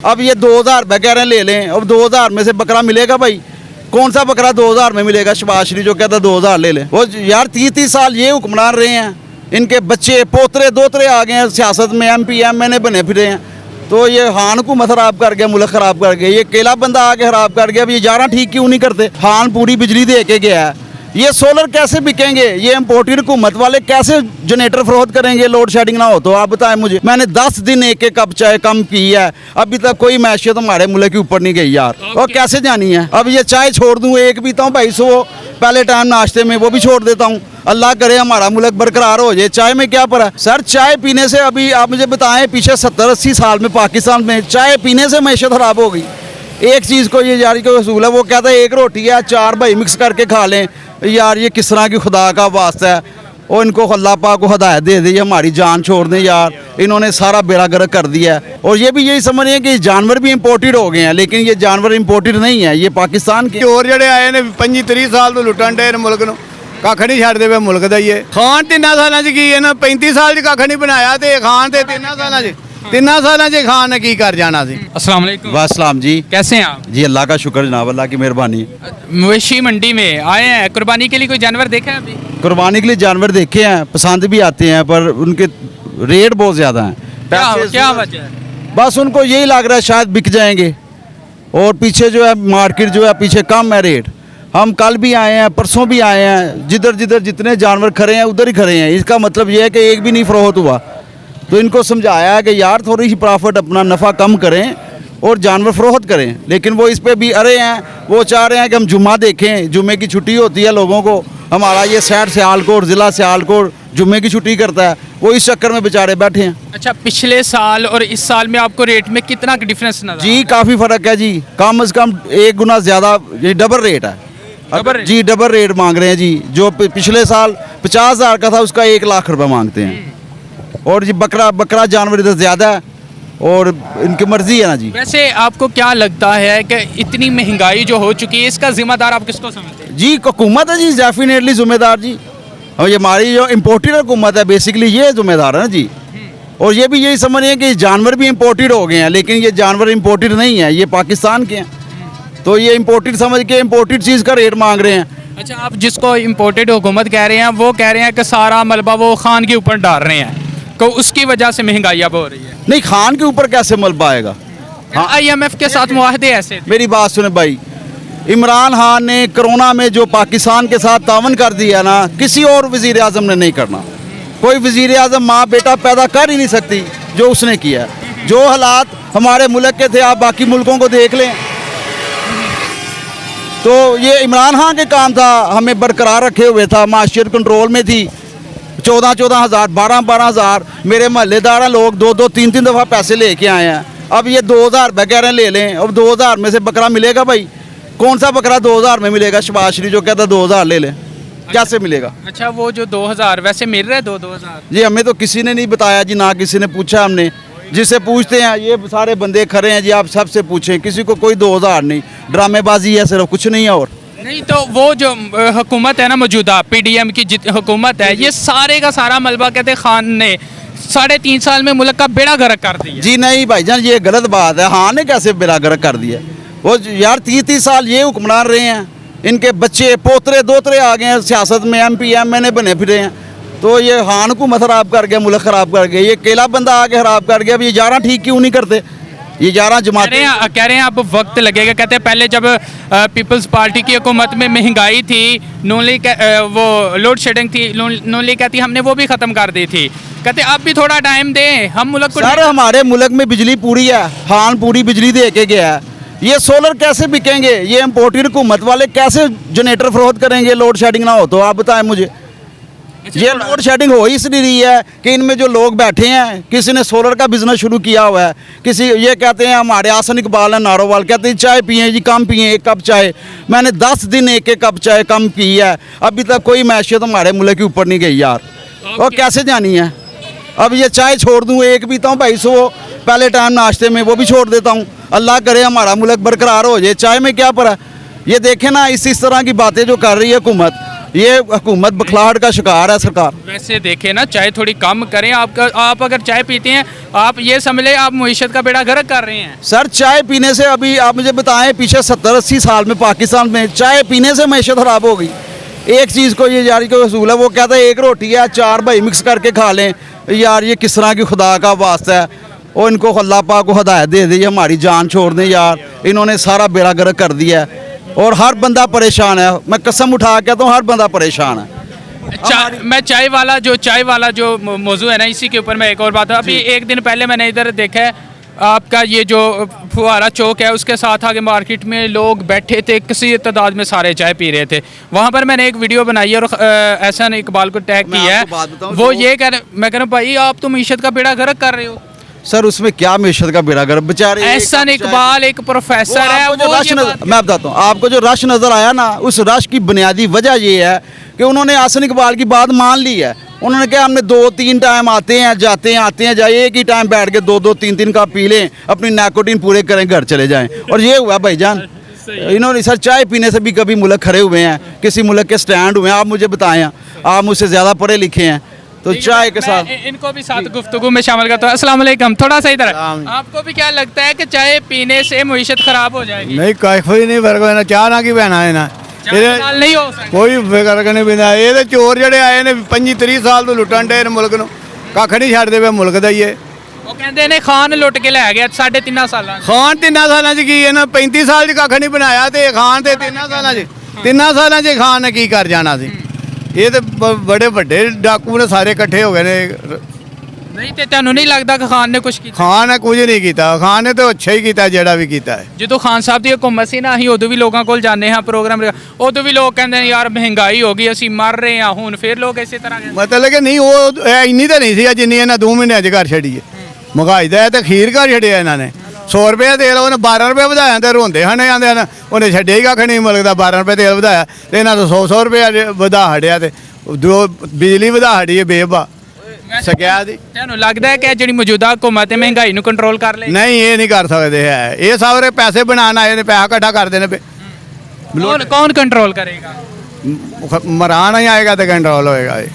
अब ये 2000 रुपये कह रहे हैं ले लें। अब 2000 में से बकरा मिलेगा भाई? कौन सा बकरा 2000 में मिलेगा? शहबाज शरीफ जो कहता है 2000 ले लें। वो यार 30-30 साल ये हुक्मरान रहे हैं, इनके बच्चे पोतरे दोतरे आ गए हैं सियासत में, MP MNA बने फिरे हैं। तो ये हान हुकूमत खराब कर गया, मुल्क खराब कर गया। ये केला बंदा आके खराब कर गया। अब ये 11 ठीक क्यों नहीं करते? हान पूरी बिजली दे के गया है। ये सोलर कैसे बिकेंगे? ये इम्पोर्टेड हुकूमत वाले कैसे जनरेटर फरोख्त करेंगे लोड शेडिंग ना हो तो? आप बताएं मुझे। मैंने 10 दिन एक कप चाय कम पी है, अभी तक कोई मैशियत हमारे मुल्क के ऊपर नहीं गई यार। और कैसे जानी है? अब ये चाय छोड़ दूँ, एक पीता हूँ 250 पहले टाइम नाश्ते में, वो भी छोड़ देता हूँ। अल्लाह करे हमारा मुल्क बरकरार हो जाए। चाय में क्या पड़ा सर? चाय पीने से, अभी आप मुझे बताएं, पीछे 70-80 साल में पाकिस्तान में चाय पीने से मैशत खराब हो गई। एक चीज़ को ये जारी का असूल है, वो कहता है एक रोटी है 4 भाई मिक्स करके खा लें। यार ये किस तरह की खुदा का वास्ता है? और इनको अल्लाह पाक को हदायत दे दी, हमारी जान छोड़ दें यार। इन्होंने सारा बेड़ा गर्क कर दिया है। और ये भी यही समझ रहे हैं कि जानवर भी इंपोर्टेड हो गए हैं, लेकिन ये जानवर इंपोर्टेड नहीं है, ये पाकिस्तान के। चोर जड़े आए ने 25-30 साल तो लुटन डे मुल्क ਨੂੰ ਕੱਖ ਨਹੀਂ ਛੱਡਦੇ ਵੇ ਮੁਲਕ ਦਾ ਹੀ ਇਹ। ਖਾਨ 3 ਸਾਲਾਂ 'ਚ ਕੀ ਇਹਨਾਂ 35 ਸਾਲ 'ਚ ਕੱਖ ਨਹੀਂ ਬਣਾਇਆ ਤੇ ਖਾਨ ਤੇ 3 ਸਾਲਾਂ 'ਚ खान ने की कर जाना सी। अस्सलाम वालेकुम। वासलाम जी। कैसे हैं आप? जी अल्लाह का शुक्र जनाब, अल्लाह की मेहरबानी। मवेशी मंडी में आए हैं, कुर्बानी के लिए कोई जानवर देखा है अभी? कुर्बानी के लिए जानवर देखे हैं, पसंद भी आते हैं, पर उनके रेट बहुत ज़्यादा हैं। क्या वजह है? बस उनको यही लग रहा है शायद बिक जाएंगे, और पीछे जो है मार्केट जो है पीछे कम है रेट। हम कल भी आए हैं, परसों भी आए हैं, जिधर जिधर जितने जानवर खड़े हैं उधर ही खड़े हैं। इसका मतलब ये है कि एक भी नहीं फरोख्त हुआ। तो इनको समझाया है कि यार थोड़ी सी प्रॉफिट, अपना नफ़ा कम करें और जानवर फरोख्त करें, लेकिन वो इस पर भी अरे हैं। वो चाह रहे हैं कि हम जुम्मा देखें, जुम्मे की छुट्टी होती है लोगों को। हमारा ये शहर सियालकोट, ज़िला सियालकोट जुम्मे की छुट्टी करता है, वो इस चक्कर में बेचारे बैठे हैं। अच्छा, पिछले साल और इस साल में आपको रेट में कितना डिफरेंस नजर? जी काफ़ी फ़र्क है जी, कम से कम 1 गुना ज़्यादा, ये डबल रेट है। जी डबल रेट मांग रहे हैं जी। जो पिछले साल 50,000 का था उसका 1 लाख रुपए मांगते हैं। और जी बकरा जानवर इधर ज़्यादा है, और इनकी मर्जी है ना जी। वैसे आपको क्या लगता है कि इतनी महंगाई जो हो चुकी है, इसका जिम्मेदार आप किसको समझते हैं? जी हुकूमत है जी, डेफिनेटली जिम्मेदार जी। और ये हमारी जो इम्पोर्टेड हुकूमत है बेसिकली ये जिम्मेदार है ना जी। और ये भी यही समझ रहे हैं कि जानवर भी इम्पोर्टेड हो गए हैं, लेकिन ये जानवर इम्पोर्टेड नहीं है, ये पाकिस्तान के हैं। तो ये इम्पोर्टेड समझ के इम्पोर्टेड चीज़ का रेट मांग रहे हैं। अच्छा, आप जिसको इम्पोर्टेड हुकूमत कह रहे हैं, वो कह रहे हैं कि सारा मलबा वो खान के ऊपर डाल रहे हैं, तो उसकी वजह से महंगाई अब हो रही है। नहीं, खान के ऊपर कैसे मलबा आएगा? IMF के साथ मुआहदे ऐसे थे। मेरी बात सुने भाई, इमरान खान ने कोरोना में जो पाकिस्तान के साथ तावन कर दिया ना, किसी और वज़ीर आज़म ने नहीं करना। कोई वज़ीर आज़म माँ बेटा पैदा कर ही नहीं सकती जो उसने किया। जो हालात हमारे मुल्क के थे, आप बाकी मुल्कों को देख लें। तो ये इमरान खान के काम था, हमें बरकरार रखे हुए था, माशियत कंट्रोल में थी। 14-14 हज़ार, 12-12 हज़ार मेरे महल्लेदार लोग 2-2, 3-3 दफ़ा पैसे लेके आए हैं। अब ये 2000 रुपये कह रहे हैं ले लें। अब 2000 में से बकरा मिलेगा भाई? कौन सा बकरा 2000 में मिलेगा? शहबाज शरीफ जो कहता है 2000 ले लें, कैसे मिलेगा? अच्छा, वो जो 2000 वैसे मिल रहा है 2-2000? जी हमें तो किसी ने नहीं बताया जी, ना किसी ने पूछा। हमने जिससे पूछते हैं, ये सारे बंदे खड़े हैं जी, आप सबसे पूछें, किसी को कोई 2000 नहीं। ड्रामेबाजी है सिर्फ, कुछ नहीं है। और नहीं तो वो जो हुकूमत है ना, मौजूदा PDM की हुकूमत है, ये सारे का सारा मलबा कहते हैं खान ने 3.5 साल में मुल्क का बेड़ा गर्क कर दिया। जी नहीं भाईजान, ये गलत बात है। हाँ ने कैसे बेड़ा गर्क कर दिया? वो यार 30-30 साल ये हुक्मरान रहे हैं, इनके बच्चे पोतरे दोतरे आ गए हैं सियासत में, MP MNA बने फिरे हैं। तो ये हान हुकूमत खराब कर गया, मुल्क खराब कर गया। ये केला बंदा आके खराब कर गया। अब ये 11 ठीक क्यों नहीं करते? ये 11 जमात कह रहे हैं अब वक्त लगेगा। कहते हैं पहले जब पीपल्स पार्टी की हुकूमत में महंगाई थी, वो लोड शेडिंग थी, नून कहती हमने वो भी ख़त्म कर दी थी। कहते अब भी थोड़ा टाइम दें, हम मुल्क को। सर हमारे मुल्क में बिजली पूरी है, हान पूरी बिजली दे के गया है। ये सोलर कैसे बिकेंगे? ये इम्पोर्टेड हुकूमत वाले कैसे जनरेटर फरोख्त करेंगे लोड शेडिंग ना हो तो? आप बताएं मुझे। ये लोड शेडिंग हो ही इसलिए रही है कि इनमें जो लोग बैठे हैं, किसी ने सोलर का बिजनेस शुरू किया हुआ है। किसी ये कहते हैं, हमारे आसन इकबाल है नारोवाल, कहते हैं चाय पिए जी, कम पिए 1 कप चाय। मैंने 10 दिन 1 कप चाय कम पी है, अभी तक कोई मैशियत हमारे मुल्क के ऊपर नहीं गई यार। और कैसे जानी है? अब ये चाय छोड़ दूँ, एक पीता हूँ 250 पहले टाइम नाश्ते में, वो भी छोड़ देता हूँ। अल्लाह करे हमारा मुल्क बरकरार हो जाए। चाय में क्या पड़ा? ये देखें ना, इस तरह की बातें जो कर रही है हुकूमत, ये हुकूमत बखलाहट का शिकार है सरकार। वैसे देखें ना, चाय थोड़ी कम करें। आप अगर चाय पीते हैं, आप ये समझ लें आप मईशत का बेड़ा गर्क कर रहे हैं। सर चाय पीने से, अभी आप मुझे बताएं, पीछे 70-80 साल में पाकिस्तान में चाय पीने से मैशत ख़राब हो गई। एक चीज़ को ये यार को असूल है, वो कहता है एक रोटी है 4 भाई मिक्स करके खा लें। यार ये किस तरह की खुदा का वास्ता है, और इनको अल्लाह पाक को हदायत दे दी, हमारी जान छोड़ दें यार। इन्होंने सारा बेड़ा गर्क कर दिया है और हर बंदा परेशान है। मैं कसम उठा के कहता हूँ, हर बंदा परेशान है। मैं चाय वाला जो मौजू है ना, इसी के ऊपर मैं एक और बात, अभी एक दिन पहले मैंने इधर देखा है आपका ये जो फुहारा चौक है, उसके साथ आगे मार्केट में लोग बैठे थे, किसी तादाद में सारे चाय पी रहे थे। वहाँ पर मैंने एक वीडियो बनाई है और एहसान इकबाल को टैग किया है। वो ये कह रहे, मैं कह रहा हूँ भाई आप तो मीशत का बेड़ा गर्क कर रहे हो। सर उसमें क्या मैशत का बेड़ा गर्क, बेचारे एहसान इकबाल एक प्रोफेसर है, मैं बताता हूँ आपको, जो रश नज़र आया ना, उस रश की बुनियादी वजह ये है कि उन्होंने एहसान इकबाल की बात मान ली है। उन्होंने कहा हमने 2-3 टाइम आते हैं जाते हैं जाए, एक ही टाइम बैठ के 2-2 3-3 कप पी लें, अपनी नाइकोटीन पूरे करें, घर चले जाएं। और ये हुआ भाईजान। इन्होंने सर चाय पीने से भी कभी मुल्क खड़े हुए हैं, किसी मुल्क के स्टैंड हुए हैं? आप मुझे बताएं, आप मुझसे ज़्यादा पढ़े लिखे हैं, तो चाय के साथ इनको भी साथ गुफ्तगू में शामिल करता हूँ। अस्सलाम वालेकुम। थोड़ा सा इधर, आपको भी क्या लगता है कि चाय पीने से मईशत खराब हो जाएगी? नहीं, कोई नहीं फर्क होना, चाह ना की बहना है ना, नाल नहीं हो सकता। कोई फर्क नहीं पैंदा। ਇਹ ਤੇ ਚੋਰ ਜਿਹੜੇ ਆਏ ਨੇ 25-30 ਸਾਲ ਤੋਂ ਲੁੱਟਣ ਡੇ ਨੇ ਮੁਲਕ ਨੂੰ, ਕੱਖ ਨਹੀਂ ਛੱਡਦੇ ਪਏ ਮੁਲਕ ਦਾ ਹੀ ਇਹ। ਉਹ ਕਹਿੰਦੇ ਨੇ ਖਾਨ ਲੁੱਟ ਕੇ ਲੈ ਗਿਆ 3.5 ਸਾਲਾਂ 'ਚ। ਖਾਨ 3 ਸਾਲਾਂ 'ਚ ਕੀ ਇਹਨਾਂ 35 ਸਾਲ 'ਚ ਕੱਖ ਨਹੀਂ ਬਣਾਇਆ, ਤੇ ਖਾਨ ਤੇ 3 ਸਾਲਾਂ 'ਚ ਖਾਨ ਨੇ ਕੀ ਕਰ ਜਾਣਾ ਸੀ। ਇਹ ਤੇ ਬੜੇ ਵੱਡੇ ਡਾਕੂ ਨੇ ਸਾਰੇ ਇਕੱਠੇ ਹੋ ਗਏ ਨੇ। ਨਹੀਂ ਤੇ ਤੁਹਾਨੂੰ ਨਹੀਂ ਲੱਗਦਾ ਕਿ ਖਾਨ ਨੇ ਕੁਝ ਕੀਤਾ? ਖਾਨ ਨੇ ਕੁਝ ਨਹੀਂ ਕੀਤਾ, ਖਾਨ ਨੇ ਤਾਂ ਅੱਛਾ ਹੀ ਕੀਤਾ ਜਿਹੜਾ ਵੀ ਕੀਤਾ ਹੈ। ਜਦੋਂ ਖਾਨ ਸਾਹਿਬ ਦੀ ਹਕੂਮਤ ਸੀ ਨਾ, ਅਸੀਂ ਉਦੋਂ ਵੀ ਲੋਕਾਂ ਕੋਲ ਜਾਂਦੇ ਹਾਂ ਪ੍ਰੋਗਰਾਮ, ਉਦੋਂ ਵੀ ਲੋਕ ਕਹਿੰਦੇ ਨੇ ਯਾਰ ਮਹਿੰਗਾਈ ਹੋ ਗਈ, ਅਸੀਂ ਮਰ ਰਹੇ ਹਾਂ। ਹੁਣ ਫਿਰ ਲੋਕ ਇਸੇ ਤਰ੍ਹਾਂ ਕਹਿੰਦੇ। ਮਤਲਬ ਕਿ ਨਹੀਂ, ਉਹ ਇੰਨੀ ਤਾਂ ਨਹੀਂ ਸੀ ਜਿੰਨੀ ਇਹਨਾਂ 2 ਮਹੀਨਿਆਂ 'ਚ ਕਰ ਛੱਡੀ ਹੈ। ਮਹਿੰਗਾਈ ਦਾ ਤਾਂ ਖੀਰ ਕਰ ਛੱਡਿਆ ਇਹਨਾਂ ਨੇ। 100 ਰੁਪਏ ਤੇਲ ਉਹਨੇ 12 ਰੁਪਏ ਵਧਾਇਆ ਤੇ ਰੋਂਦੇ ਹਨ ਜਾਂਦੇ ਹਨ, ਉਹਨੇ ਛੱਡਿਆ ਹੀ ਕੱਖ ਨਹੀਂ ਮੁਲਕ ਦਾ। 12 ਰੁਪਏ ਤੇਲ ਵਧਾਇਆ ਤੇ ਇਹਨਾਂ ਤੋਂ 100 ਰੁਪਏ ਵਧਾ ਹਟਿਆ, ਤੇ ਬਿਜਲੀ ਵਧਾ ਹਟੀ ਹੈ ਬੇਬਾ ਸਕਿਆ ਦੀ। ਤੁਹਾਨੂੰ ਲੱਗਦਾ ਹੈ ਕਿ ਜਿਹੜੀ ਮੌਜੂਦਾ ਹਕੂਮਤ ਹੈ ਮਹਿੰਗਾਈ ਨੂੰ ਕੰਟਰੋਲ ਕਰ ਲੇ? ਨਹੀਂ, ਇਹ ਨਹੀਂ ਕਰ ਸਕਦੇ ਹੈ। ਇਹ ਸਾਰੇ ਪੈਸੇ ਬਣਾਉਣ ਆਏ ਨੇ, ਪੈਸਾ ਇਕੱਠਾ ਕਰਦੇ ਨੇ। ਕੌਣ ਕੰਟਰੋਲ ਕਰੇਗਾ? ਮਰਾਨ ਹੀ ਆਏਗਾ ਤੇ ਕੰਟਰੋਲ ਹੋਏਗਾ ਇਹ।